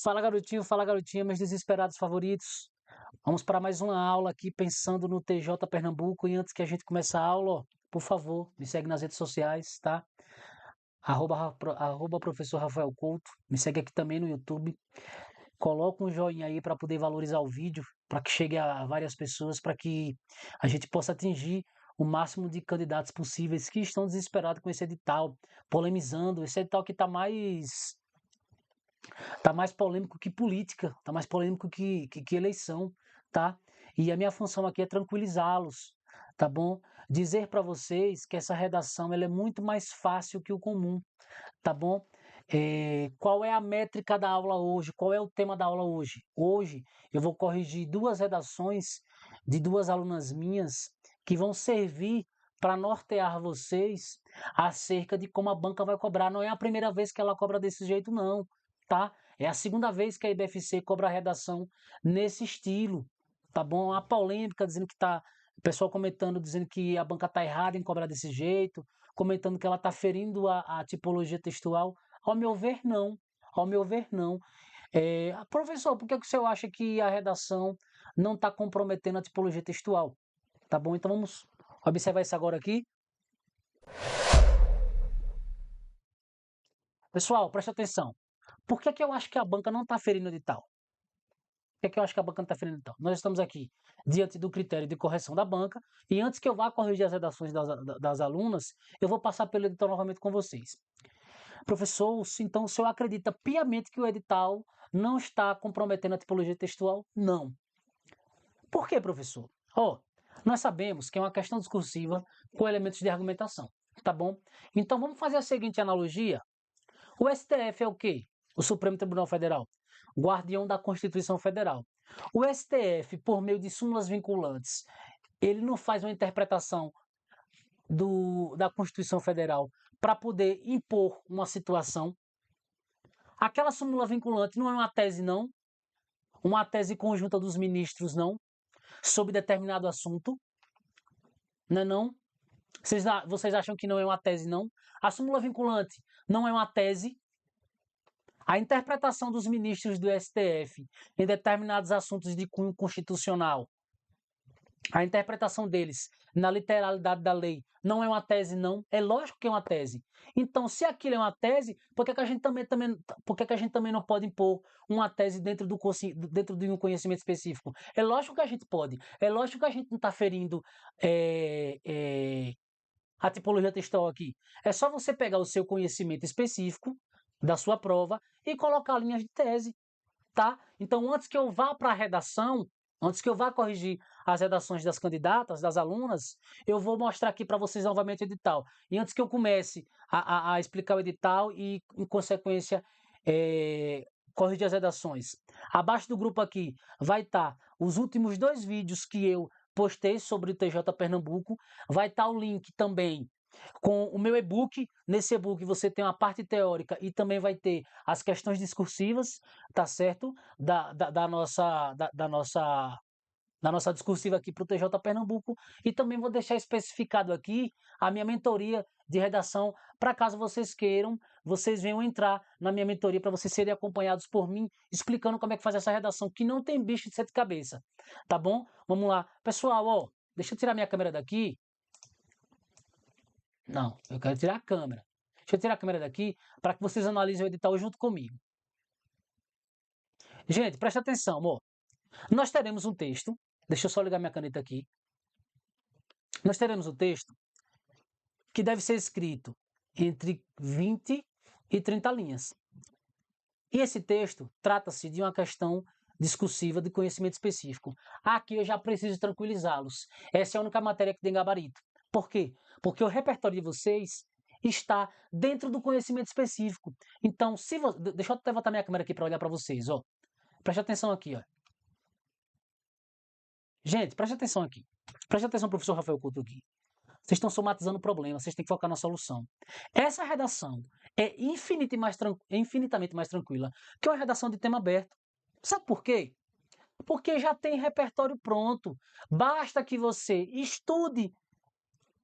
Fala garotinho, meus desesperados favoritos. Vamos para mais uma aula aqui pensando no TJ Pernambuco. E antes que a gente comece a aula, ó, por favor, me segue nas redes sociais, tá? Arroba professor Rafael Couto. Me segue aqui também no YouTube. Coloca um joinha aí para poder valorizar o vídeo, para que chegue a várias pessoas, para que a gente possa atingir o máximo de candidatos possíveis que estão desesperados com esse edital, polemizando. Esse edital que tá mais polêmico que política, tá mais polêmico que eleição, tá? E a minha função aqui é tranquilizá-los, tá bom? Dizer para vocês que essa redação ela é muito mais fácil que o comum, tá bom? Qual é a métrica da aula hoje? Qual é o tema da aula hoje? Hoje eu vou corrigir duas redações de duas alunas minhas que vão servir para nortear vocês acerca de como a banca vai cobrar. Não é a primeira vez que ela cobra desse jeito, não, tá? É a segunda vez que a IBFC cobra a redação nesse estilo, tá bom? A polêmica dizendo que tá, o pessoal comentando, dizendo que a banca tá errada em cobrar desse jeito, comentando que ela tá ferindo a tipologia textual. Ao meu ver, não. Ao meu ver, não. Professor, por que que o senhor acha que a redação não está comprometendo a tipologia textual? Tá bom? Então vamos observar isso agora aqui. Pessoal, preste atenção. Por que que eu acho que a banca não está ferindo o edital? Por que que eu acho que a banca não está ferindo o edital? Nós estamos aqui diante do critério de correção da banca e antes que eu vá corrigir as redações das alunas, eu vou passar pelo edital novamente com vocês. Professor, então o senhor acredita piamente que o edital não está comprometendo a tipologia textual? Não. Por quê, professor? Nós sabemos que é uma questão discursiva com elementos de argumentação, tá bom? Então vamos fazer a seguinte analogia. O STF é o quê? O Supremo Tribunal Federal, guardião da Constituição Federal. O STF, por meio de súmulas vinculantes, ele não faz uma interpretação da Constituição Federal para poder impor uma situação. Aquela súmula vinculante não é uma tese, não. Uma tese conjunta dos ministros, não. Sobre determinado assunto. Não é não? Vocês acham que não é uma tese, não? A súmula vinculante não é uma tese. A interpretação dos ministros do STF em determinados assuntos de cunho constitucional, a interpretação deles na literalidade da lei não é uma tese, não. É lógico que é uma tese. Então, se aquilo é uma tese, por que que a gente por que que a gente também não pode impor uma tese dentro de um conhecimento específico? É lógico que a gente pode. É lógico que a gente não está ferindo a tipologia textual aqui. É só você pegar o seu conhecimento específico da sua prova e colocar linhas de tese, tá? Então, antes que eu vá para a redação, antes que eu vá corrigir as redações das candidatas, das alunas, eu vou mostrar aqui para vocês novamente o edital. E antes que eu comece a explicar o edital e, em consequência, corrigir as redações. Abaixo do grupo aqui vai estar os últimos 2 vídeos que eu postei sobre o TJ Pernambuco. Vai estar o link também com o meu e-book. Nesse e-book você tem uma parte teórica e também vai ter as questões discursivas, tá certo? Da nossa discursiva aqui para o TJ Pernambuco. E também vou deixar especificado aqui a minha mentoria de redação, para caso vocês queiram, vocês venham entrar na minha mentoria para vocês serem acompanhados por mim, explicando como é que faz essa redação, que não tem bicho de sete cabeças, tá bom? Vamos lá. Pessoal, deixa eu tirar minha câmera daqui. Não, eu quero tirar a câmera. Deixa eu tirar a câmera daqui para que vocês analisem o edital junto comigo. Gente, presta atenção, amor. Nós teremos um texto. Deixa eu só ligar minha caneta aqui. Nós teremos um texto que deve ser escrito entre 20 e 30 linhas. E esse texto trata-se de uma questão discursiva de conhecimento específico. Aqui eu já preciso tranquilizá-los. Essa é a única matéria que tem gabarito. Por quê? Porque o repertório de vocês está dentro do conhecimento específico. Então, deixa eu até voltar minha câmera aqui para olhar para vocês, ó. Preste atenção aqui, ó. Gente, preste atenção aqui. Preste atenção, professor Rafael Couto aqui. Vocês estão somatizando o problema, vocês têm que focar na solução. Essa redação é infinitamente mais tranquila que uma redação de tema aberto. Sabe por quê? Porque já tem repertório pronto. Basta que você estude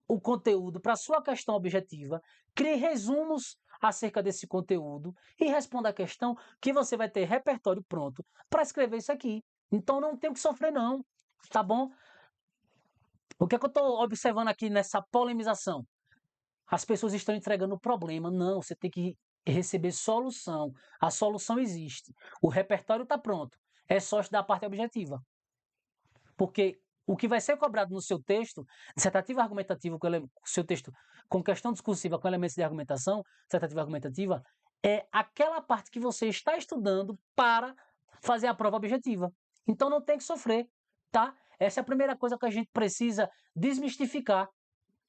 o conteúdo para sua questão objetiva, crie resumos acerca desse conteúdo e responda a questão que você vai ter repertório pronto para escrever isso aqui. Então não tem o que sofrer não, tá bom? O que é que eu estou observando aqui nessa polemização? As pessoas estão entregando o problema. Não, você tem que receber solução. A solução existe. O repertório está pronto. É só estudar a parte objetiva. Porque o que vai ser cobrado no seu texto, dissertativa argumentativa, seu texto com questão discursiva, com elementos de argumentação, dissertativa argumentativa, é aquela parte que você está estudando para fazer a prova objetiva. Então não tem que sofrer, tá? Essa é a primeira coisa que a gente precisa desmistificar.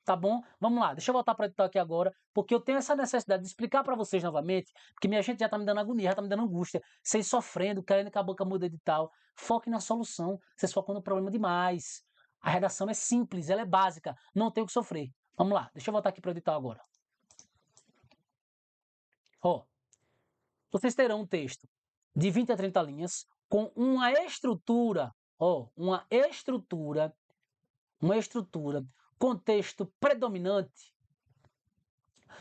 Tá bom? Vamos lá, deixa eu voltar para o edital aqui agora, porque eu tenho essa necessidade de explicar para vocês novamente, porque minha gente já tá me dando agonia, já tá me dando angústia, vocês sofrendo, querendo que a banca mude de edital. Foque na solução, vocês focam no problema demais. A redação é simples, ela é básica, não tem o que sofrer. Vamos lá, deixa eu voltar aqui para o edital agora. Ó, vocês terão um texto de 20 a 30 linhas, com uma estrutura, contexto predominante,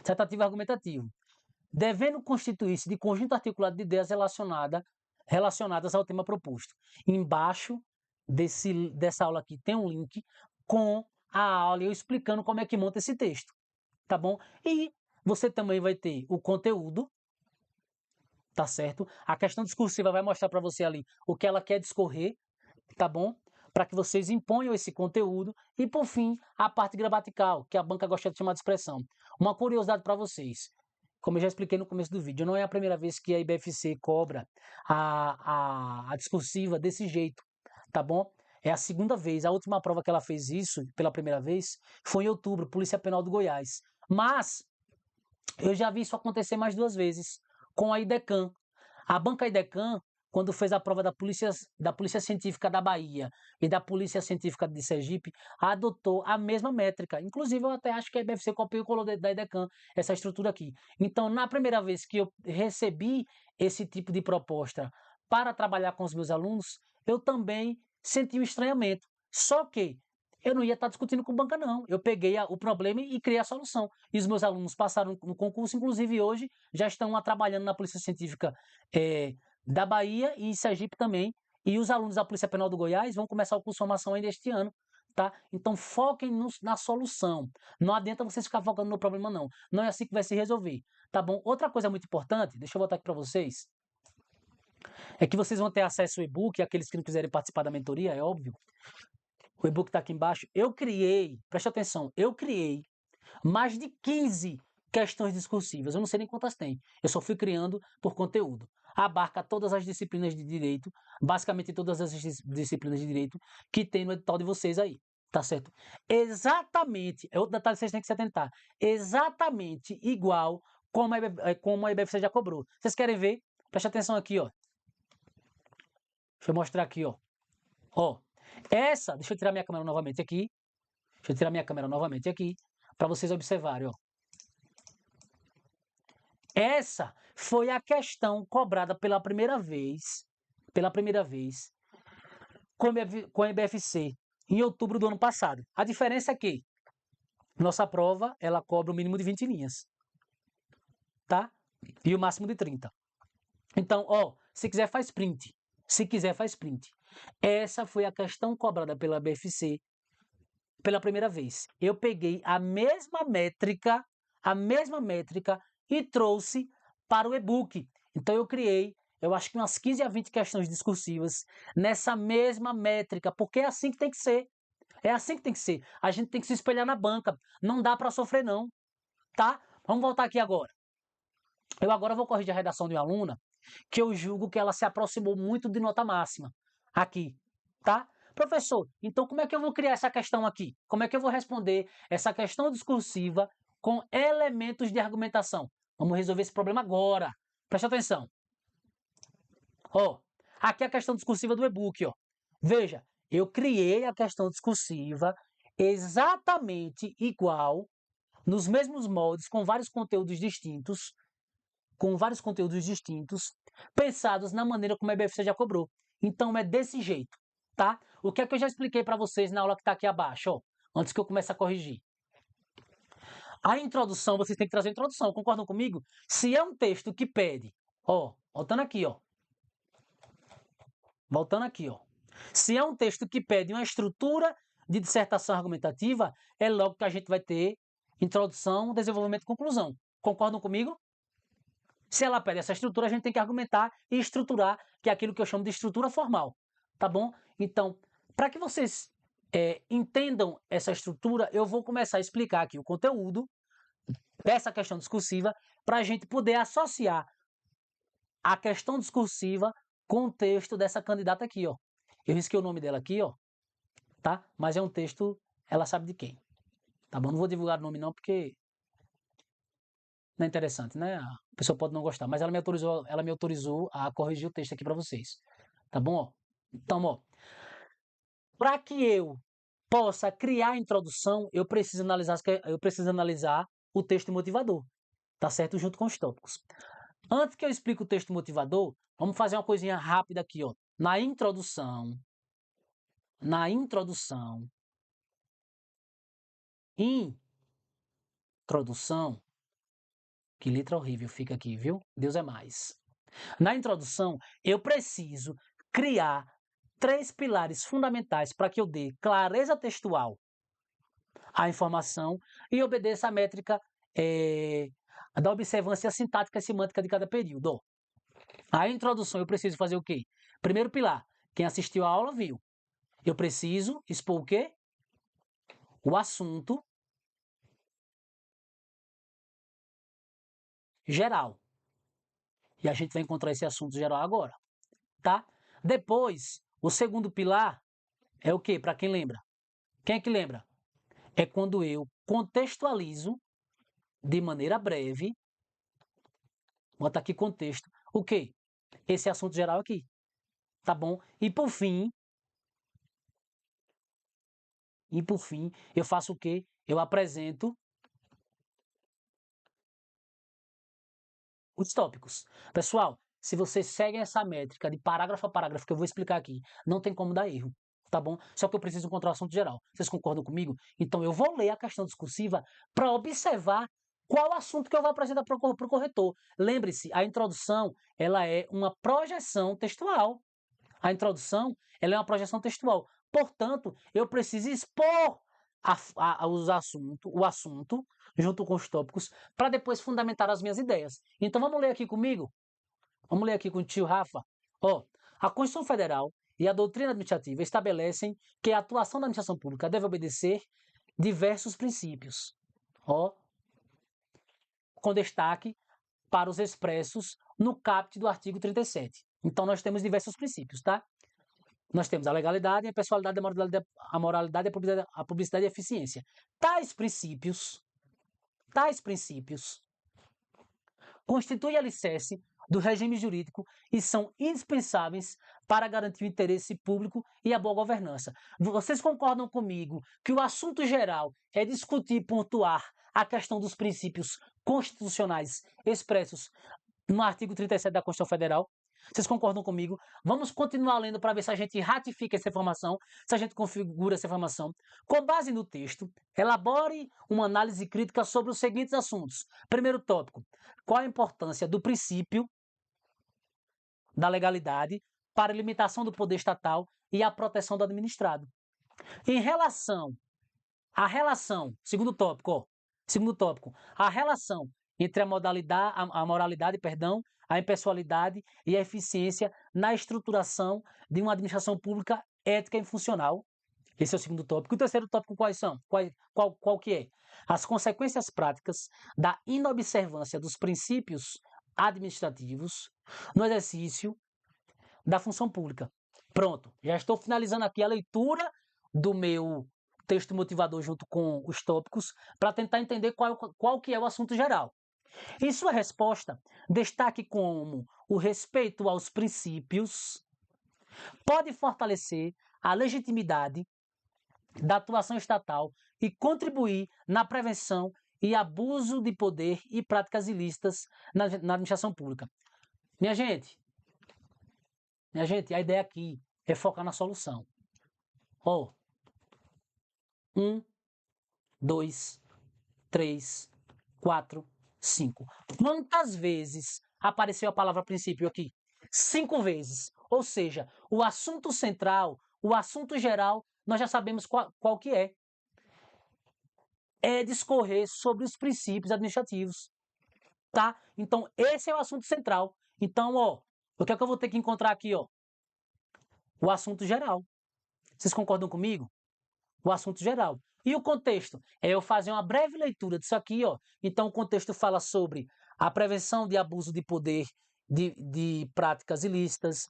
dissertativo e argumentativo, devendo constituir-se de conjunto articulado de ideias relacionadas ao tema proposto. Embaixo dessa aula aqui tem um link com a aula eu explicando como é que monta esse texto, tá bom? E você também vai ter o conteúdo, tá certo? A questão discursiva vai mostrar para você ali o que ela quer discorrer, tá bom? Para que vocês imponham esse conteúdo. E, por fim, a parte gramatical, que a banca gosta de chamar de expressão. Uma curiosidade para vocês. Como eu já expliquei no começo do vídeo, não é a primeira vez que a IBFC cobra a discursiva desse jeito, tá bom? É a segunda vez. A última prova que ela fez isso, pela primeira vez, foi em outubro, Polícia Penal do Goiás. Mas eu já vi isso acontecer mais 2 vezes, com a IDECAM. A banca IDECAM, quando fez a prova da Polícia Científica da Bahia e da Polícia Científica de Sergipe, adotou a mesma métrica. Inclusive, eu até acho que a IBFC copiou e colou da IDECAM essa estrutura aqui. Então, na primeira vez que eu recebi esse tipo de proposta para trabalhar com os meus alunos, eu também senti um estranhamento. Só que eu não ia estar discutindo com banca, não. Eu peguei o problema e criei a solução. E os meus alunos passaram no concurso, inclusive hoje já estão lá trabalhando na Polícia Científica da Bahia e em Sergipe também. E os alunos da Polícia Penal do Goiás vão começar o curso de formação ainda este ano. Tá? Então foquem na solução. Não adianta vocês ficar focando no problema, não. Não é assim que vai se resolver. Tá bom? Outra coisa muito importante, deixa eu botar aqui para vocês, é que vocês vão ter acesso ao e-book, aqueles que não quiserem participar da mentoria, é óbvio. O e-book está aqui embaixo. Preste atenção, eu criei mais de 15 questões discursivas. Eu não sei nem quantas tem. Eu só fui criando por conteúdo. Abarca todas as disciplinas de direito, basicamente todas as disciplinas de direito que tem no edital de vocês aí. Tá certo? Exatamente, é outro detalhe que vocês têm que se atentar. Exatamente igual como a IBFC já cobrou. Vocês querem ver? Preste atenção aqui, ó. Deixa eu mostrar aqui, ó. Ó, deixa eu tirar minha câmera novamente aqui. Para vocês observarem, ó. Essa foi a questão cobrada pela primeira vez com a IBFC em outubro do ano passado. A diferença é que nossa prova, ela cobra o mínimo de 20 linhas, tá? E o máximo de 30. Então, ó, se quiser faz print. Essa foi a questão cobrada pela IBFC pela primeira vez. Eu peguei a mesma métrica e trouxe para o e-book. Então eu criei, eu acho que umas 15 a 20 questões discursivas nessa mesma métrica, porque é assim que tem que ser. É assim que tem que ser. A gente tem que se espelhar na banca. Não dá para sofrer não, tá? Vamos voltar aqui agora. Eu agora vou corrigir a redação de uma aluna que eu julgo que ela se aproximou muito de nota máxima. Aqui, tá? Professor, então como é que eu vou criar essa questão aqui? Como é que eu vou responder essa questão discursiva com elementos de argumentação? Vamos resolver esse problema agora. Preste atenção. Ó, aqui é a questão discursiva do e-book, ó. Veja, eu criei a questão discursiva exatamente igual, nos mesmos moldes, com vários conteúdos distintos, pensados na maneira como a IBFC já cobrou. Então é desse jeito, tá? O que é que eu já expliquei para vocês na aula que está aqui abaixo, ó, antes que eu comece a corrigir. A introdução, vocês têm que trazer a introdução, concordam comigo? Se é um texto que pede, voltando aqui, Se é um texto que pede uma estrutura de dissertação argumentativa, é logo que a gente vai ter introdução, desenvolvimento e conclusão. Concordam comigo? Se ela pede essa estrutura, a gente tem que argumentar e estruturar, que é aquilo que eu chamo de estrutura formal. Tá bom? Então, para que vocês entendam essa estrutura, eu vou começar a explicar aqui o conteúdo dessa questão discursiva para a gente poder associar a questão discursiva com o texto dessa candidata aqui, ó. Eu risquei o nome dela aqui, ó, tá? Mas é um texto, ela sabe de quem, tá bom? Não vou divulgar o nome não, porque não é interessante, né? A pessoa pode não gostar, mas ela me autorizou a corrigir o texto aqui para vocês, tá bom? Então, para que eu possa criar a introdução, eu preciso analisar o texto motivador, tá certo? Junto com os tópicos. Antes que eu explique o texto motivador, vamos fazer uma coisinha rápida aqui, ó. Na introdução, que letra horrível fica aqui, viu? Deus é mais. Na introdução, eu preciso criar 3 pilares fundamentais para que eu dê clareza textual à informação e obedeça a métrica da observância sintática e semântica de cada período. A introdução, eu preciso fazer o quê? Primeiro pilar, quem assistiu a aula viu. Eu preciso expor o quê? O assunto geral. E a gente vai encontrar esse assunto geral agora, tá? Depois, o segundo pilar é o quê? Para quem lembra? Quem é que lembra? É quando eu contextualizo de maneira breve, bota aqui contexto, o quê? Esse assunto geral aqui, tá bom? E por fim, eu faço o quê? Eu apresento os tópicos. Pessoal, se vocês seguem essa métrica de parágrafo a parágrafo que eu vou explicar aqui, não tem como dar erro, tá bom? Só que eu preciso encontrar o assunto geral. Vocês concordam comigo? Então eu vou ler a questão discursiva para observar qual assunto que eu vou apresentar para o corretor. Lembre-se, a introdução, ela é uma projeção textual. A introdução, ela é uma projeção textual. Portanto, eu preciso expor o assunto junto com os tópicos para depois fundamentar as minhas ideias. Então vamos ler aqui comigo? Vamos ler aqui com o tio Rafa? A Constituição Federal e a doutrina administrativa estabelecem que a atuação da administração pública deve obedecer diversos princípios. Com destaque para os expressos no caput do artigo 37. Então nós temos diversos princípios, tá? Nós temos a legalidade, a pessoalidade, a moralidade, a publicidade e a eficiência. Tais princípios constituem alicerce do regime jurídico e são indispensáveis para garantir o interesse público e a boa governança. Vocês concordam comigo que o assunto geral é discutir e pontuar a questão dos princípios constitucionais expressos no artigo 37 da Constituição Federal? Vocês concordam comigo? Vamos continuar lendo para ver se a gente ratifica essa informação, se a gente configura essa informação. Com base no texto, elabore uma análise crítica sobre os seguintes assuntos. Primeiro tópico, qual a importância do princípio da legalidade para a limitação do poder estatal e a proteção do administrado? Em relação à relação, segundo tópico, a relação entre a moralidade, a impessoalidade e a eficiência na estruturação de uma administração pública ética e funcional. Esse é o segundo tópico. O terceiro tópico quais são? Qual que é? As consequências práticas da inobservância dos princípios administrativos no exercício da função pública. Pronto, já estou finalizando aqui a leitura do meu texto motivador junto com os tópicos para tentar entender qual que é o assunto geral. Em sua resposta, destaque como o respeito aos princípios pode fortalecer a legitimidade da atuação estatal e contribuir na prevenção e abuso de poder e práticas ilícitas na administração pública. Minha gente, a ideia aqui é focar na solução. 1, 2, 3, 4, 5. Quantas vezes apareceu a palavra princípio aqui? 5 vezes. Ou seja, o assunto central, o assunto geral, nós já sabemos qual que é. É discorrer sobre os princípios administrativos, tá? Então, esse é o assunto central. Então, ó, o que é que eu vou ter que encontrar aqui, ó? O assunto geral. Vocês concordam comigo? O assunto geral. E o contexto? É eu fazer uma breve leitura disso aqui, ó. Então, o contexto fala sobre a prevenção de abuso de poder de práticas ilícitas,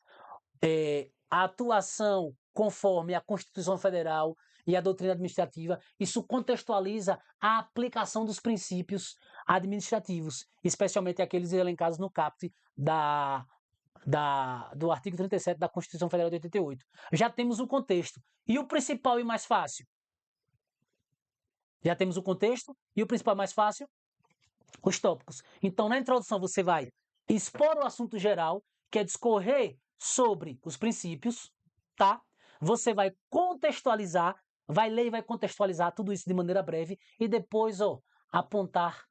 a atuação conforme a Constituição Federal e a doutrina administrativa. Isso contextualiza a aplicação dos princípios administrativos, especialmente aqueles elencados no caput do artigo 37 da Constituição Federal de 88. Já temos o contexto. E o principal e mais fácil? Já temos o contexto e o principal e mais fácil? Os tópicos. Então, na introdução, você vai expor o assunto geral, que é discorrer sobre os princípios, tá? Você vai contextualizar, vai ler e vai contextualizar tudo isso de maneira breve e depois, ó, apontar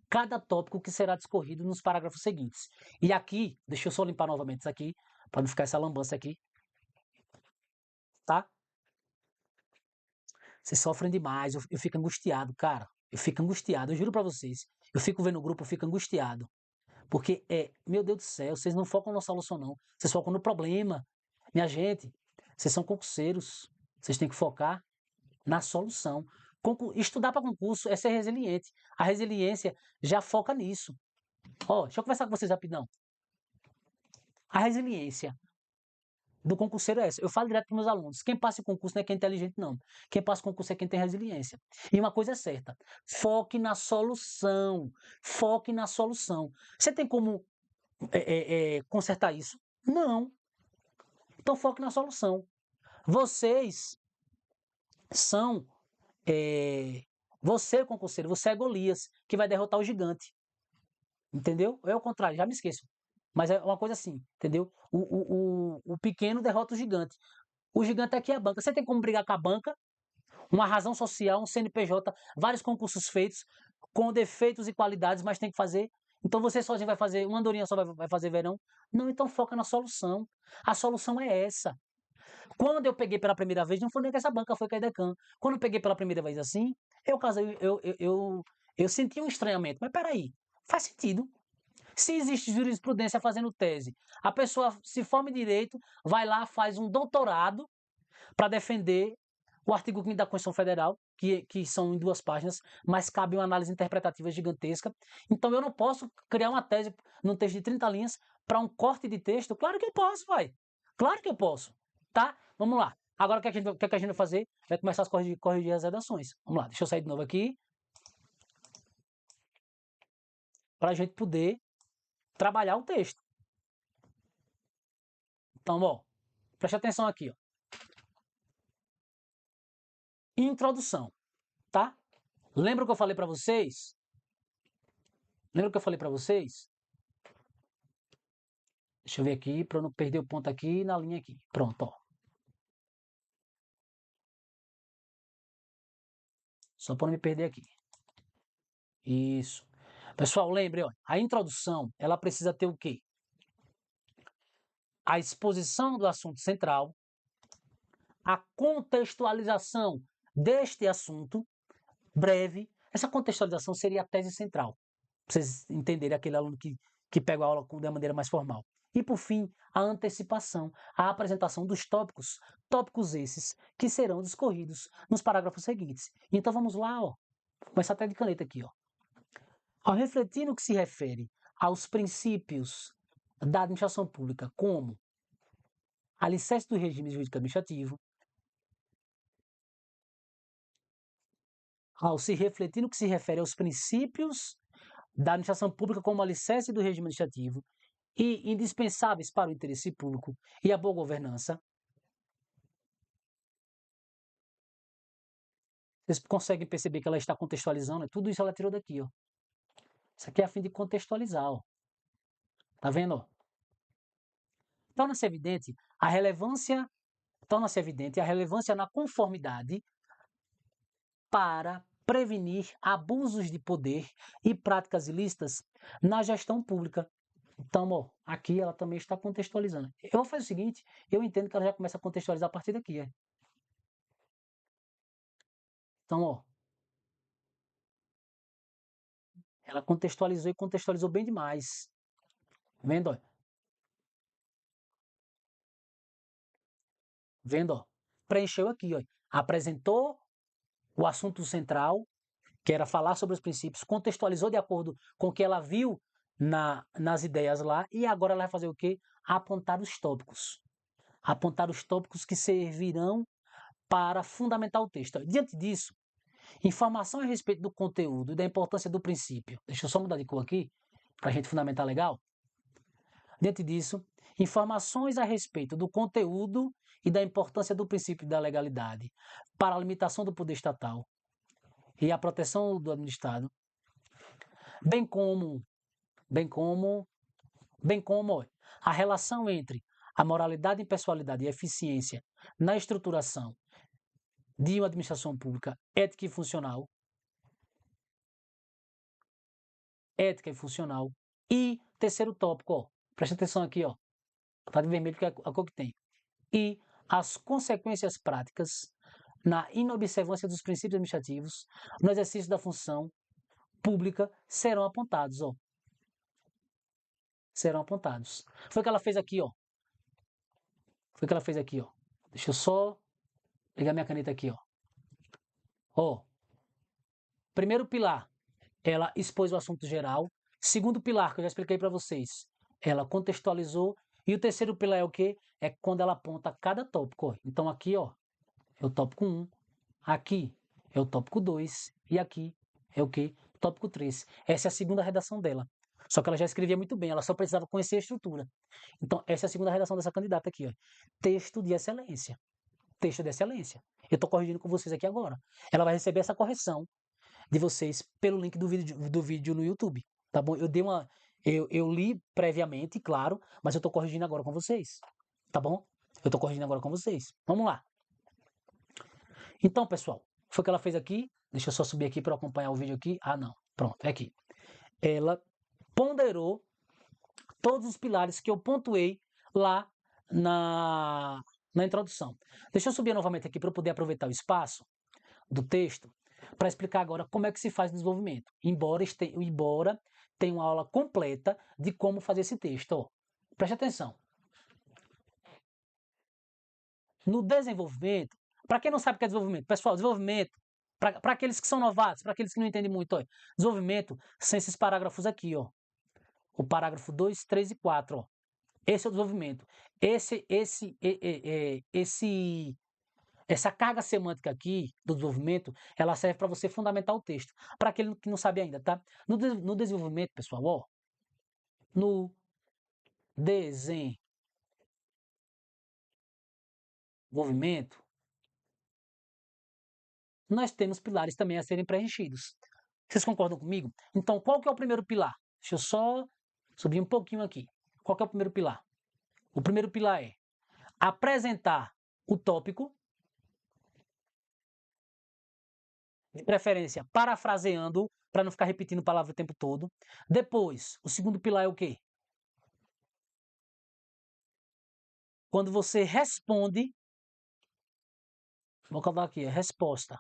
cada tópico que será discorrido nos parágrafos seguintes. E aqui, deixa eu só limpar novamente isso aqui, para não ficar essa lambança aqui, tá? Vocês sofrem demais, eu fico angustiado, cara. Eu fico angustiado, eu juro para vocês. Eu fico vendo o grupo, eu fico angustiado. Porque meu Deus do céu, vocês não focam na solução, não. Vocês focam no problema. Minha gente, vocês são concurseiros. Vocês têm que focar na solução. Estudar para concurso é ser resiliente. A resiliência já foca nisso. Ó, deixa eu conversar com vocês rapidão. A resiliência do concurseiro é essa. Eu falo direto para meus alunos. Quem passa em concurso não é quem é inteligente, não. Quem passa em concurso é quem tem resiliência. E uma coisa é certa. Foque na solução. Foque na solução. Você tem como consertar isso? Não. Então foque na solução. Vocês são. Você, concurseiro, você é Golias, que vai derrotar o gigante. Entendeu? É o contrário, já me esqueço. Mas é uma coisa assim, entendeu? O pequeno derrota o gigante. O gigante aqui é a banca. Você tem como brigar com a banca? Uma razão social, um CNPJ, vários concursos feitos, com defeitos e qualidades, mas tem que fazer. Então você sozinho vai fazer, uma andorinha só vai fazer verão? Não, então foca na solução. A solução é essa. Quando eu peguei pela primeira vez, não foi nem com essa banca, foi com a Edecam. Quando eu peguei pela primeira vez assim, eu senti um estranhamento. Mas peraí, faz sentido. Se existe jurisprudência fazendo tese, a pessoa se forma em direito, vai lá, faz um doutorado para defender o artigo 5º da Constituição Federal, que são em 2 páginas, mas cabe uma análise interpretativa gigantesca. Então eu não posso criar uma tese num texto de 30 linhas para um corte de texto? Claro que eu posso, vai. Claro que eu posso. Tá? Vamos lá. Agora o que a gente vai fazer? Vai começar a corrigir as redações. Vamos lá, deixa eu sair de novo aqui. Para a gente poder trabalhar o texto. Então, ó, preste atenção aqui, ó. Introdução, tá? Lembra o que eu falei para vocês? Lembra o que eu falei para vocês? Deixa eu ver aqui, para eu não perder o ponto aqui na linha aqui. Pronto, ó. Só para não me perder aqui. Isso. Pessoal, lembre, ó, a introdução, ela precisa ter o quê? A exposição do assunto central, a contextualização deste assunto breve. Essa contextualização seria a tese central, para vocês entenderem aquele aluno que pega a aula de uma maneira mais formal. E, por fim, a antecipação, a apresentação dos tópicos, tópicos esses que serão discorridos nos parágrafos seguintes. Então, vamos lá, ó. Vou começar até de caneta aqui, ó. Ao refletir no que se refere aos princípios da administração pública como alicerce do regime jurídico administrativo, ao se refletir no que se refere aos princípios da administração pública como alicerce do regime administrativo e indispensáveis para o interesse público e a boa governança, vocês conseguem perceber que ela está contextualizando, tudo isso ela tirou daqui, ó. Isso aqui é a fim de contextualizar, ó. Tá vendo, ó? Torna-se evidente a relevância na conformidade para prevenir abusos de poder e práticas ilícitas na gestão pública. Então, ó, aqui ela também está contextualizando. Eu vou fazer o seguinte, eu entendo que ela já começa a contextualizar a partir daqui. Então, ó, ela contextualizou e contextualizou bem demais. Vendo, ó? Vendo, ó? Preencheu aqui, ó. Apresentou o assunto central, que era falar sobre os princípios, contextualizou de acordo com o que ela viu nas ideias lá, e agora ela vai fazer o quê? Apontar os tópicos. Apontar os tópicos que servirão para fundamentar o texto. Diante disso, informação a respeito do conteúdo e da importância do princípio. Deixa eu só mudar de cor aqui, para a gente fundamentar legal. Diante disso, informações a respeito do conteúdo e da importância do princípio da legalidade para a limitação do poder estatal e a proteção do administrado, bem como, bem como, bem como a relação entre a moralidade, impessoalidade e eficiência na estruturação de uma administração pública ética e funcional. E terceiro tópico, ó, presta atenção aqui, ó, tá de vermelho que é a cor que tem. E as consequências práticas na inobservância dos princípios administrativos no exercício da função pública serão apontados, ó. Serão apontados. Foi o que ela fez aqui, ó. Foi o que ela fez aqui, ó. Deixa eu só pegar minha caneta aqui, ó. Ó. Primeiro pilar, ela expôs o assunto geral. Segundo pilar, que eu já expliquei para vocês, ela contextualizou. E o terceiro pilar é o quê? É quando ela aponta cada tópico. Ó. Então aqui, ó, é o tópico 1. Aqui é o tópico 2. E aqui é o quê? Tópico 3. Essa é a segunda redação dela. Só que ela já escrevia muito bem, ela só precisava conhecer a estrutura. Então, essa é a segunda redação dessa candidata aqui, ó. Texto de excelência. Texto de excelência. Eu estou corrigindo com vocês aqui agora. Ela vai receber essa correção de vocês pelo link do vídeo no YouTube. Tá bom? Eu dei uma. Eu li previamente, claro, mas eu estou corrigindo agora com vocês. Tá bom? Eu estou corrigindo agora com vocês. Vamos lá. Então, pessoal, foi o que ela fez aqui. Deixa eu só subir aqui para acompanhar o vídeo aqui. Ah, não. Pronto, é aqui. Ela ponderou todos os pilares que eu pontuei lá na introdução. Deixa eu subir novamente aqui para eu poder aproveitar o espaço do texto para explicar agora como é que se faz o desenvolvimento. Embora tenha uma aula completa de como fazer esse texto. Ó, preste atenção. No desenvolvimento, para quem não sabe o que é desenvolvimento, pessoal, desenvolvimento, para aqueles que são novatos, para aqueles que não entendem muito, ó, desenvolvimento são esses parágrafos aqui, ó. O parágrafo 2, 3 e 4, ó. Esse é o desenvolvimento. Essa carga semântica aqui do desenvolvimento, ela serve para você fundamentar o texto. Para aquele que não sabe ainda, tá? No desenvolvimento, pessoal, ó. No desenvolvimento, nós temos pilares também a serem preenchidos. Vocês concordam comigo? Então, qual que é o primeiro pilar? Deixa eu só subir um pouquinho aqui. Qual que é o primeiro pilar? O primeiro pilar é apresentar o tópico, de preferência parafraseando, para não ficar repetindo palavra o tempo todo. Depois, o segundo pilar é o quê? Quando você responde, vou colocar aqui, resposta.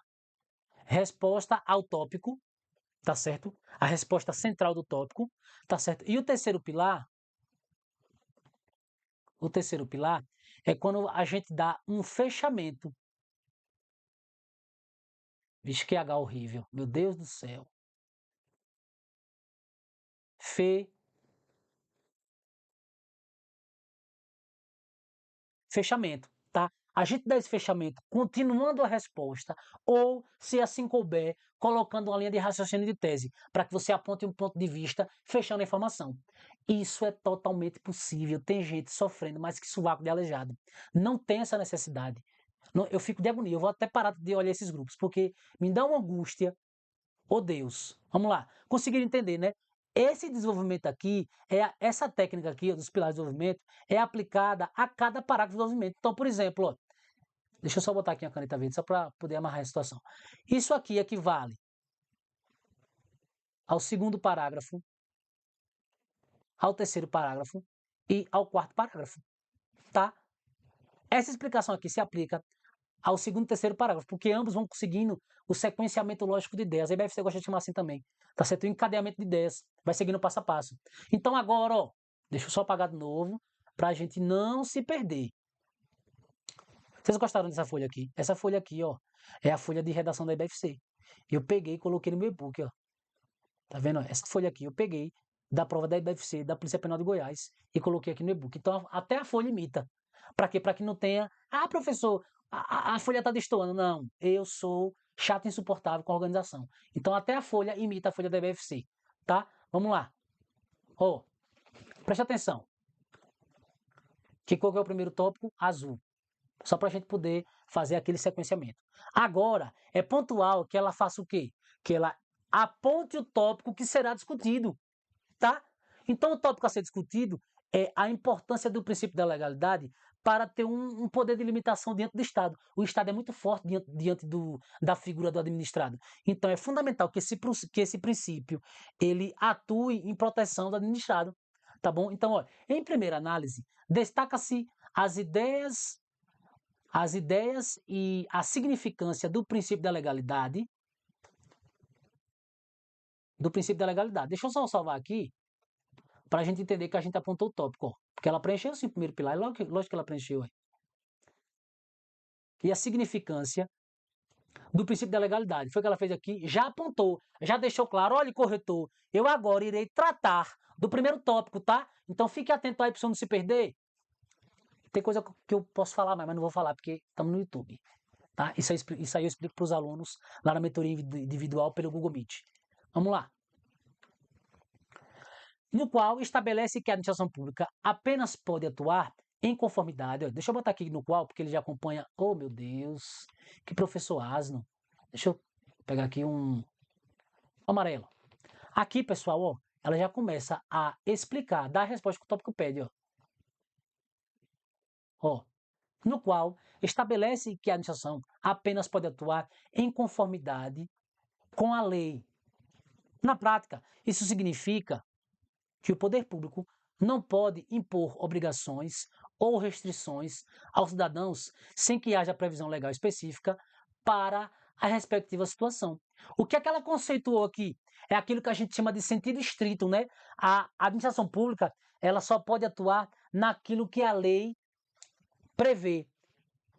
Resposta ao tópico, tá certo? A resposta central do tópico, tá certo? E o terceiro pilar é quando a gente dá um fechamento. Vixe, que H horrível. Meu Deus do céu. Fechamento, tá? A gente dá esse fechamento continuando a resposta ou, se assim couber, colocando uma linha de raciocínio de tese para que você aponte um ponto de vista fechando a informação. Isso é totalmente possível. Tem gente sofrendo mais que sovaco de aleijado. Não tem essa necessidade. Não, eu fico de agonia. Eu vou até parar de olhar esses grupos porque me dá uma angústia. Oh Deus. Vamos lá. Conseguiram entender, né? Esse desenvolvimento aqui, essa técnica aqui dos pilares de desenvolvimento, é aplicada a cada parágrafo de desenvolvimento. Então, por exemplo, ó, deixa eu só botar aqui a caneta verde, só para poder amarrar a situação. Isso aqui equivale ao segundo parágrafo, ao terceiro parágrafo e ao quarto parágrafo, tá? Essa explicação aqui se aplica ao segundo e terceiro parágrafo, porque ambos vão conseguindo o sequenciamento lógico de ideias. A IBFC gosta de chamar assim também, tá certo? O encadeamento de ideias, vai seguindo passo a passo. Então agora, ó, deixa eu só apagar de novo, para a gente não se perder. Vocês gostaram dessa folha aqui? Essa folha aqui, ó, é a folha de redação da IBFC. Eu peguei e coloquei no meu e-book, ó. Tá vendo? Essa folha aqui eu peguei da prova da IBFC, da Polícia Penal de Goiás, e coloquei aqui no e-book. Então, até a folha imita. Para quê? Para que não tenha, ah, professor, a folha está destoando. Não, eu sou chato e insuportável com a organização. Então, até a folha imita a folha da IBFC, tá? Vamos lá. Ó, preste atenção. Qual que é o primeiro tópico? Azul. Só para a gente poder fazer aquele sequenciamento. Agora, é pontual que ela faça o quê? Que ela aponte o tópico que será discutido, tá? Então, o tópico a ser discutido é a importância do princípio da legalidade para ter um poder de limitação diante do Estado. O Estado é muito forte diante da figura do administrado. Então, é fundamental que esse princípio ele atue em proteção do administrado, tá bom? Então, ó, em primeira análise, destaca-se as ideias e a significância do princípio da legalidade. Deixa eu só salvar aqui, para a gente entender que a gente apontou o tópico, ó. Porque ela preencheu sim o primeiro pilar, lógico que ela preencheu. E a significância do princípio da legalidade, foi o que ela fez aqui, já apontou, já deixou claro, olha, corretor, eu agora irei tratar do primeiro tópico, tá? Então fique atento aí para você não se perder. Tem coisa que eu posso falar, mas não vou falar, porque estamos no YouTube. Tá? Isso aí eu explico para os alunos lá na mentoria individual pelo Google Meet. Vamos lá. No qual estabelece que a administração pública apenas pode atuar em conformidade. Deixa eu botar aqui no qual, porque ele já acompanha. Oh, meu Deus, que professor asno. Deixa eu pegar aqui um amarelo. Aqui, pessoal, ó, ela já começa a explicar, dar a resposta que o tópico pede. Ó, no qual estabelece que a administração apenas pode atuar em conformidade com a lei. Na prática, isso significa que o poder público não pode impor obrigações ou restrições aos cidadãos sem que haja previsão legal específica para a respectiva situação. O que é que ela conceituou aqui? É aquilo que a gente chama de sentido estrito, né? A administração pública, ela só pode atuar naquilo que a lei prevê.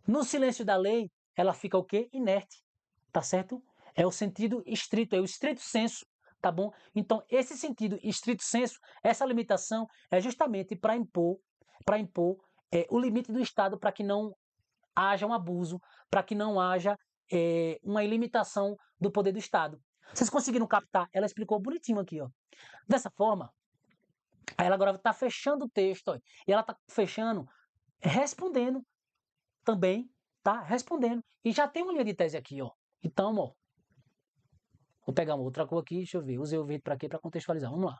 No silêncio da lei, ela fica o quê? Inerte, tá certo? É o sentido estrito, é o estrito senso, tá bom? Então, esse sentido estrito senso, essa limitação é justamente para impor o limite do Estado para que não haja um abuso, para que não haja uma ilimitação do poder do Estado. Vocês conseguiram captar? Ela explicou bonitinho aqui, ó. Dessa forma, ela agora está fechando o texto, ó, e ela está fechando respondendo também, tá? Respondendo. E já tem uma linha de tese aqui, ó. Então, ó, vou pegar uma outra cor aqui, deixa eu ver. Usei o verde para quê? Para contextualizar. Vamos lá.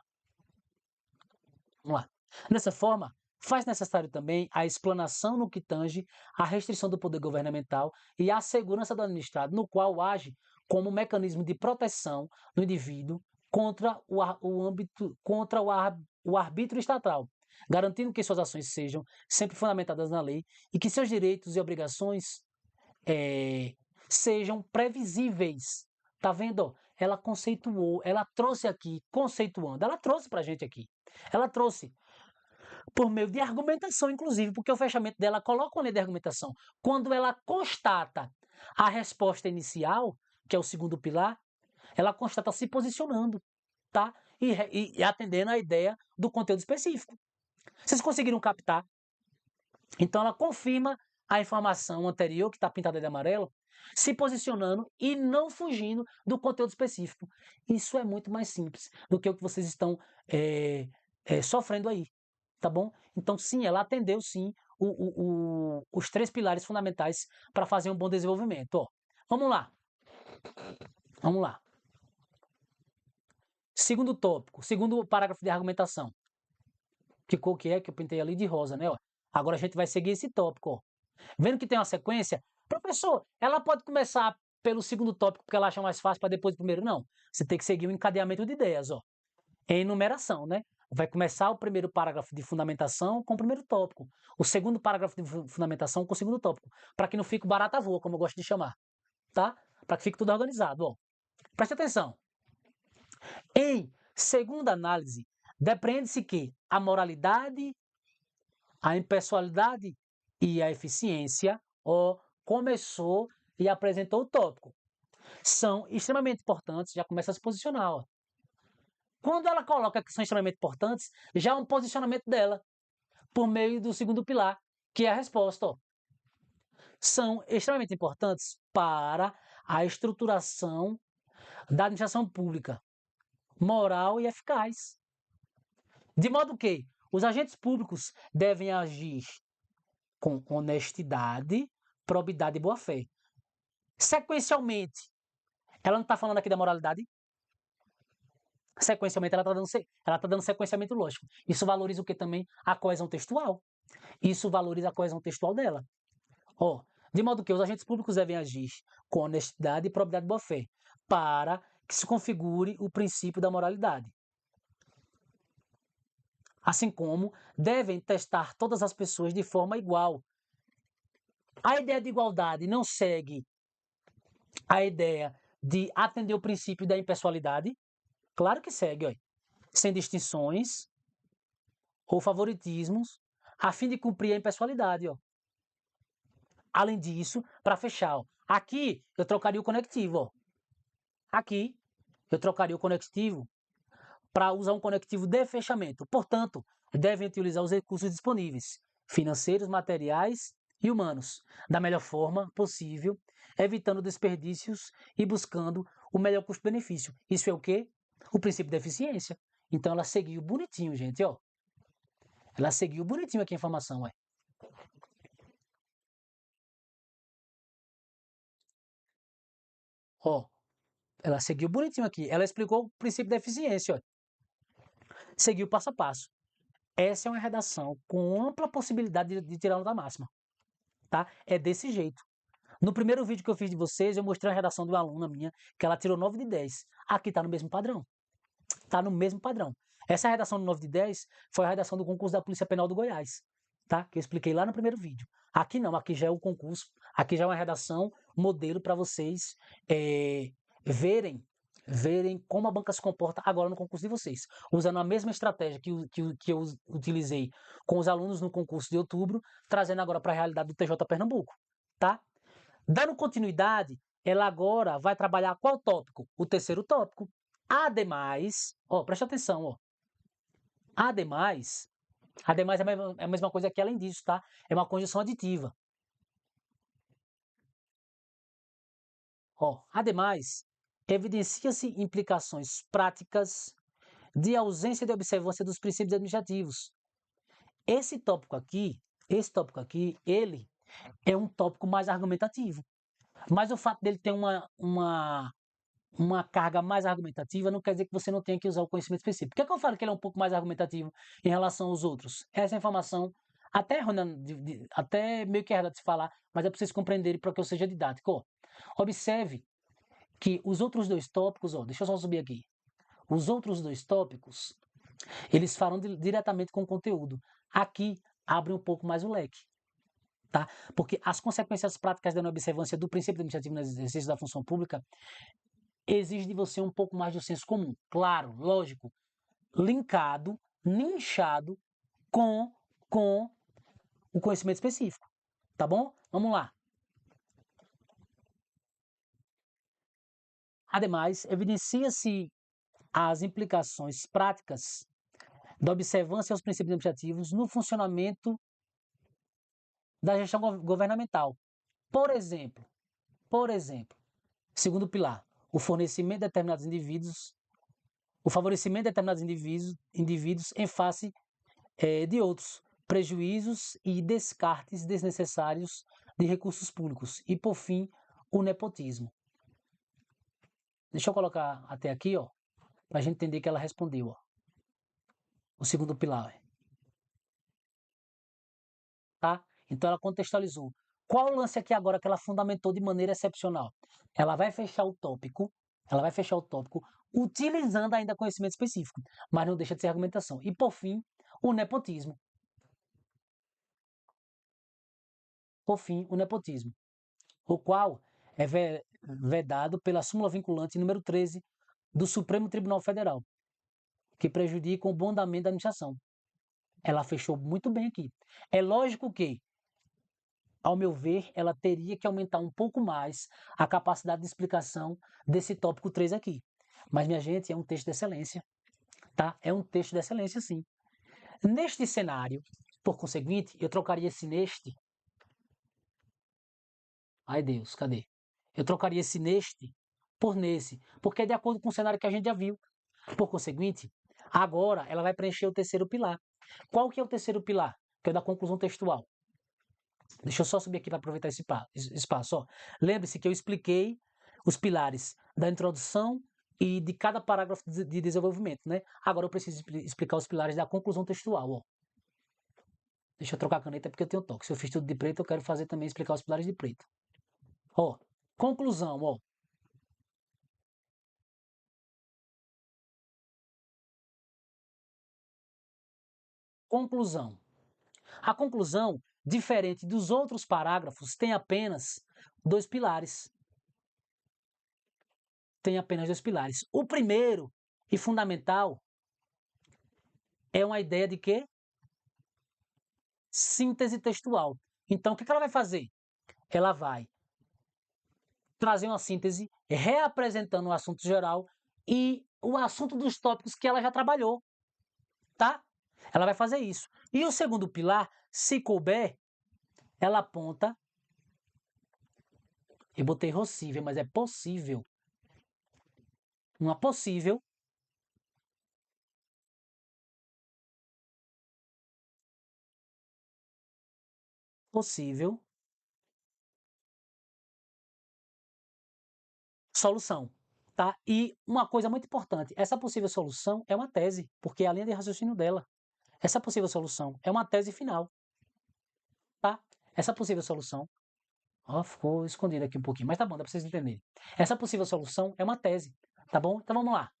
Vamos lá. Dessa forma, faz necessário também a explanação no que tange à restrição do poder governamental e à segurança do administrado, no qual age como mecanismo de proteção do indivíduo contra o arbítrio estatal, garantindo que suas ações sejam sempre fundamentadas na lei e que seus direitos e obrigações sejam previsíveis. Tá vendo? Ela conceituou, ela trouxe aqui, conceituando, ela trouxe pra gente aqui. Ela trouxe por meio de argumentação, inclusive, porque o fechamento dela coloca uma lei de argumentação. Quando ela constata a resposta inicial, que é o segundo pilar, ela constata se posicionando, tá? E atendendo à ideia do conteúdo específico. Vocês conseguiram captar? Então ela confirma a informação anterior, que está pintada de amarelo, se posicionando e não fugindo do conteúdo específico. Isso é muito mais simples do que o que vocês estão sofrendo aí, tá bom? Então, sim, ela atendeu, sim, os três pilares fundamentais para fazer um bom desenvolvimento. Ó, vamos lá. Vamos lá. Segundo tópico, segundo parágrafo de argumentação. Que cor que é que eu pintei ali de rosa, né? Ó. Agora a gente vai seguir esse tópico, ó. Vendo que tem uma sequência, professor, ela pode começar pelo segundo tópico porque ela acha mais fácil para depois o primeiro. Não. Você tem que seguir um encadeamento de ideias, ó. Em enumeração, né? Vai começar o primeiro parágrafo de fundamentação com o primeiro tópico. O segundo parágrafo de fundamentação com o segundo tópico. Para que não fique barata voa, como eu gosto de chamar. Tá? Para que fique tudo organizado, ó. Preste atenção. Em segunda análise, depreende-se que a moralidade, a impessoalidade e a eficiência, ó, começou e apresentou o tópico. São extremamente importantes, já começa a se posicionar, ó. Quando ela coloca que são extremamente importantes, já é um posicionamento dela, por meio do segundo pilar, que é a resposta, ó. São extremamente importantes para a estruturação da administração pública, moral e eficaz. De modo que os agentes públicos devem agir com honestidade, probidade e boa-fé. Sequencialmente, ela não está falando aqui da moralidade? Sequencialmente, ela está dando sequenciamento lógico. Isso valoriza o que também? A coesão textual. Isso valoriza a coesão textual dela. Ó, de modo que os agentes públicos devem agir com honestidade, probidade e boa-fé, para que se configure o princípio da moralidade. Assim como devem testar todas as pessoas de forma igual. A ideia de igualdade não segue a ideia de atender o princípio da impessoalidade? Claro que segue, ó, sem distinções ou favoritismos, a fim de cumprir a impessoalidade. Ó. Além disso, para fechar, ó, aqui eu trocaria o conectivo. Ó. Aqui eu trocaria o conectivo para usar um conectivo de fechamento. Portanto, devem utilizar os recursos disponíveis, financeiros, materiais e humanos, da melhor forma possível, evitando desperdícios e buscando o melhor custo-benefício. Isso é o quê? O princípio da eficiência. Então ela seguiu bonitinho, gente, ó. Ela seguiu bonitinho aqui a informação, ó. Ó, ela seguiu bonitinho aqui. Ela explicou o princípio da eficiência, ó. Seguiu passo a passo. Essa é uma redação com ampla possibilidade de tirar nota máxima, tá? É desse jeito. No primeiro vídeo que eu fiz de vocês, eu mostrei a redação de uma aluna minha, que ela tirou 9 de 10. Aqui tá no mesmo padrão. Tá no mesmo padrão. Essa redação do 9 de 10 foi a redação do concurso da Polícia Penal do Goiás, tá? Que eu expliquei lá no primeiro vídeo. Aqui não, aqui já é o concurso, aqui já é uma redação modelo para vocês verem como a banca se comporta agora no concurso de vocês. Usando a mesma estratégia que eu utilizei com os alunos no concurso de outubro, trazendo agora para a realidade do TJ Pernambuco, tá? Dando continuidade, ela agora vai trabalhar qual tópico? O terceiro tópico. Ademais, ó, presta atenção, ó. Ademais é a mesma coisa que além disso, tá? É uma conjunção aditiva. Ó, ademais, evidencia-se implicações práticas de ausência de observância dos princípios administrativos. Esse tópico aqui, ele é um tópico mais argumentativo. Mas o fato dele ter uma carga mais argumentativa não quer dizer que você não tenha que usar o conhecimento específico. Por que eu falo que ele é um pouco mais argumentativo em relação aos outros? Essa informação, até, até meio que errada de se falar, mas é para vocês compreenderem para que eu seja didático. Ó, observe que os outros dois tópicos, ó, deixa eu só subir aqui. Os outros dois tópicos, eles falam diretamente com o conteúdo. Aqui abre um pouco mais o leque. Tá? Porque as consequências práticas da não observância do princípio administrativo no exercício da função pública exige de você um pouco mais do senso comum. Claro, lógico, linkado, ninchado com o conhecimento específico. Tá bom? Vamos lá. Ademais, evidencia-se as implicações práticas da observância aos princípios administrativos no funcionamento da gestão governamental. Por exemplo, segundo pilar, o fornecimento de determinados indivíduos, o favorecimento de determinados indivíduos em face de outros, prejuízos e descartes desnecessários de recursos públicos. E, por fim, o nepotismo. Deixa eu colocar até aqui, ó, para a gente entender que ela respondeu, ó. O segundo pilar, tá? Então ela contextualizou Qual o lance aqui agora que ela fundamentou de maneira excepcional? Ela vai fechar o tópico, utilizando ainda conhecimento específico, mas não deixa de ser argumentação. E por fim, o nepotismo. O qual é vedado pela súmula vinculante número 13 do Supremo Tribunal Federal, que prejudica o bom andamento da administração. Ela fechou muito bem aqui. É lógico que, ao meu ver, ela teria que aumentar um pouco mais a capacidade de explicação desse tópico 3 aqui. Mas, minha gente, é um texto de excelência, tá? É um texto de excelência, sim. Neste cenário, por conseguinte, eu trocaria esse neste. Ai, Deus, cadê? Eu trocaria esse neste por nesse, porque é de acordo com o cenário que a gente já viu. Por conseguinte, agora ela vai preencher o terceiro pilar. Qual que é o terceiro pilar? Que é o da conclusão textual. Deixa eu só subir aqui para aproveitar esse espaço. Lembre-se que eu expliquei os pilares da introdução e de cada parágrafo de desenvolvimento, né? Agora eu preciso explicar os pilares da conclusão textual, ó. Deixa eu trocar a caneta porque eu tenho toque. Se eu fiz tudo de preto, eu quero fazer também explicar os pilares de preto. Ó, conclusão, ó. Conclusão. A conclusão, diferente dos outros parágrafos, tem apenas dois pilares. O primeiro e fundamental é uma ideia de quê? Síntese textual. Então, o que ela vai fazer? Ela vai trazer uma síntese reapresentando o assunto geral e o assunto dos tópicos que ela já trabalhou, tá? Ela vai fazer isso. E o segundo pilar, se couber, ela aponta. Eu botei possível, mas é possível. Uma possível solução, tá? E uma coisa muito importante, essa possível solução é uma tese, porque é a linha de raciocínio dela. Essa possível solução é uma tese final, tá? Essa possível solução, ó, ficou escondido aqui um pouquinho, mas tá bom, dá pra vocês entenderem. Essa possível solução é uma tese, tá bom? Então vamos lá.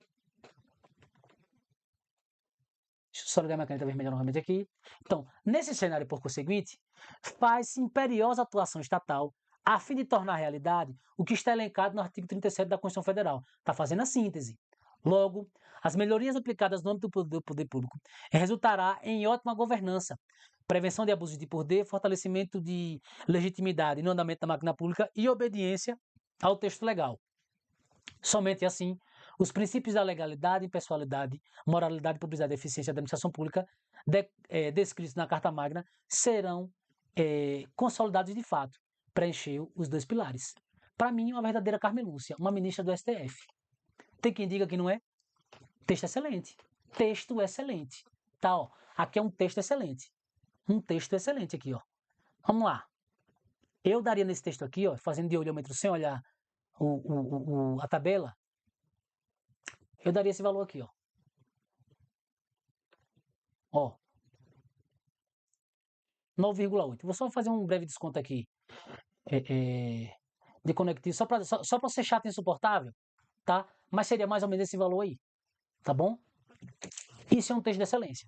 Deixa eu só ligar minha caneta vermelha novamente aqui. Então, nesse cenário, por conseguinte, faz-se imperiosa atuação estatal a fim de tornar realidade o que está elencado no artigo 37 da Constituição Federal. Está fazendo a síntese. Logo, as melhorias aplicadas no âmbito do poder público resultará em ótima governança, prevenção de abusos de poder, fortalecimento de legitimidade no andamento da máquina pública e obediência ao texto legal. Somente assim, os princípios da legalidade, impessoalidade, moralidade, publicidade e eficiência da administração pública descritos na Carta Magna serão consolidados de fato. Preencheu os dois pilares. Para mim, uma verdadeira Carmelúcia, uma ministra do STF. Tem quem diga que não é? Texto excelente. Texto excelente. Tá, ó. Aqui é um texto excelente. Um texto excelente aqui, ó. Vamos lá. Eu daria nesse texto aqui, ó, fazendo de olhômetro sem olhar a tabela, eu daria esse valor aqui, ó. Ó. 9,8. Vou só fazer um breve desconto aqui de conectivo, só para ser chato e insuportável, tá? Mas seria mais ou menos esse valor aí, tá bom? Isso é um texto de excelência.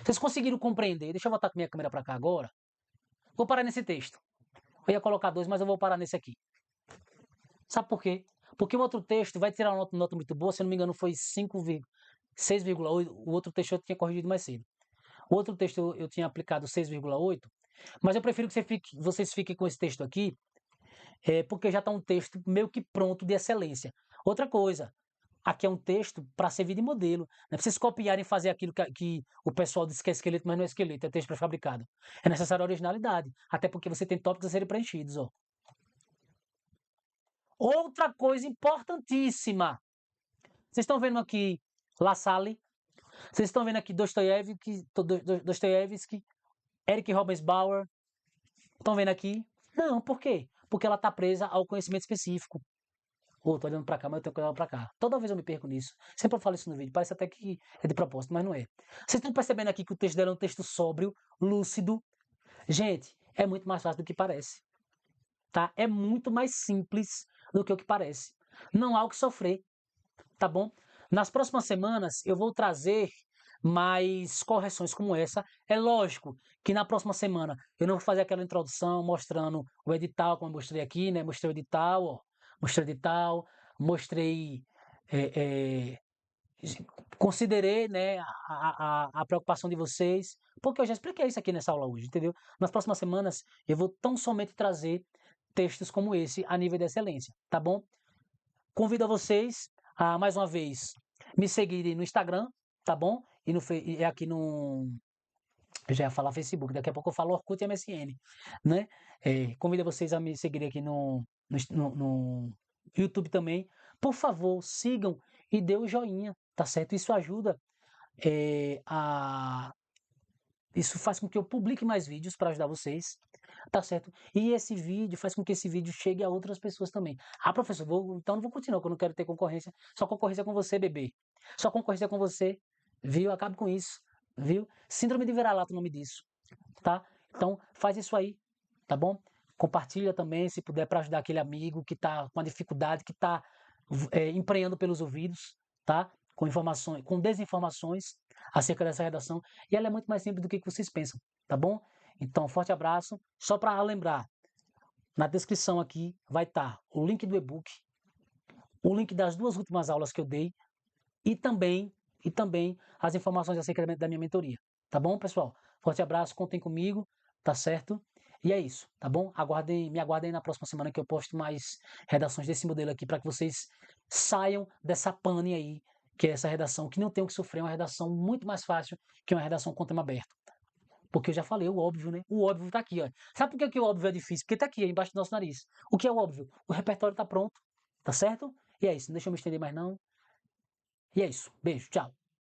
Vocês conseguiram compreender? Deixa eu voltar com minha câmera para cá agora. Vou parar nesse texto. Eu ia colocar dois, mas eu vou parar nesse aqui. Sabe por quê? Porque o outro texto vai tirar uma nota muito boa, se eu não me engano foi 6,8. O outro texto eu tinha corrigido mais cedo. O outro texto eu tinha aplicado 6,8, mas eu prefiro que vocês fiquem com esse texto aqui, porque já está um texto meio que pronto de excelência. Outra coisa, aqui é um texto para servir de modelo. Não é para vocês copiarem e fazer aquilo que o pessoal diz que é esqueleto, mas não é esqueleto, é texto pré-fabricado. É necessária originalidade, até porque você tem tópicos a serem preenchidos. Ó. Outra coisa importantíssima. Vocês estão vendo aqui La Salle? Vocês estão vendo aqui Dostoiévski, Eric Robensbauer? Estão vendo aqui? Não, por quê? Porque ela está presa ao conhecimento específico. Tô olhando para cá, mas eu tenho que olhar para cá. Toda vez eu me perco nisso. Sempre eu falo isso no vídeo. Parece até que é de propósito, mas não é. Vocês estão percebendo aqui que o texto dela é um texto sóbrio, lúcido. Gente, é muito mais fácil do que parece. tá? É muito mais simples do que o que parece. Não há o que sofrer, tá bom? Nas próximas semanas eu vou trazer mais correções como essa. É lógico que na próxima semana eu não vou fazer aquela introdução mostrando o edital, como eu mostrei aqui, né? Mostrei o edital, ó, mostrei o edital, mostrei. é, é, Considerei, né, a preocupação de vocês, porque eu já expliquei isso aqui nessa aula hoje, entendeu? Nas próximas semanas eu vou tão somente trazer textos como esse a nível de excelência, tá bom? Convido a vocês a, mais uma vez, me seguirem no Instagram, tá bom? E aqui no. Eu já ia falar Facebook, daqui a pouco eu falo Orkut e MSN, né? Convido vocês a me seguirem aqui no YouTube também. Por favor, sigam e dê o joinha, tá certo? Isso ajuda é, a. Isso faz com que eu publique mais vídeos para ajudar vocês, tá certo? E esse vídeo faz com que esse vídeo chegue a outras pessoas também. Ah, professor, então não vou continuar, porque eu não quero ter concorrência. Só concorrência com você, bebê. Só concorrência com você, viu? Acabe com isso, viu? Síndrome de vira-lata o nome disso, tá? Então, faz isso aí, tá bom? Compartilha também, se puder, para ajudar aquele amigo que está com a dificuldade, que está emprenhando pelos ouvidos, tá? Com informações, com desinformações acerca dessa redação. E ela é muito mais simples do que vocês pensam, tá bom? Então, forte abraço. Só para lembrar, na descrição aqui vai estar o link do e-book, o link das 2 últimas aulas que eu dei e também as informações acerca da minha mentoria. Tá bom, pessoal? Forte abraço, contem comigo, tá certo? E é isso, tá bom? Me aguardem na próxima semana que eu posto mais redações desse modelo aqui para que vocês saiam dessa pane aí, que é essa redação, que não tem o que sofrer, é uma redação muito mais fácil que uma redação com tema aberto. Porque eu já falei, o óbvio, né? O óbvio tá aqui, ó. Sabe por que o óbvio é difícil? Porque tá aqui, ó, embaixo do nosso nariz. O que é o óbvio? O repertório tá pronto, tá certo? E é isso, não deixa eu me estender mais não. E é isso. Beijo, tchau.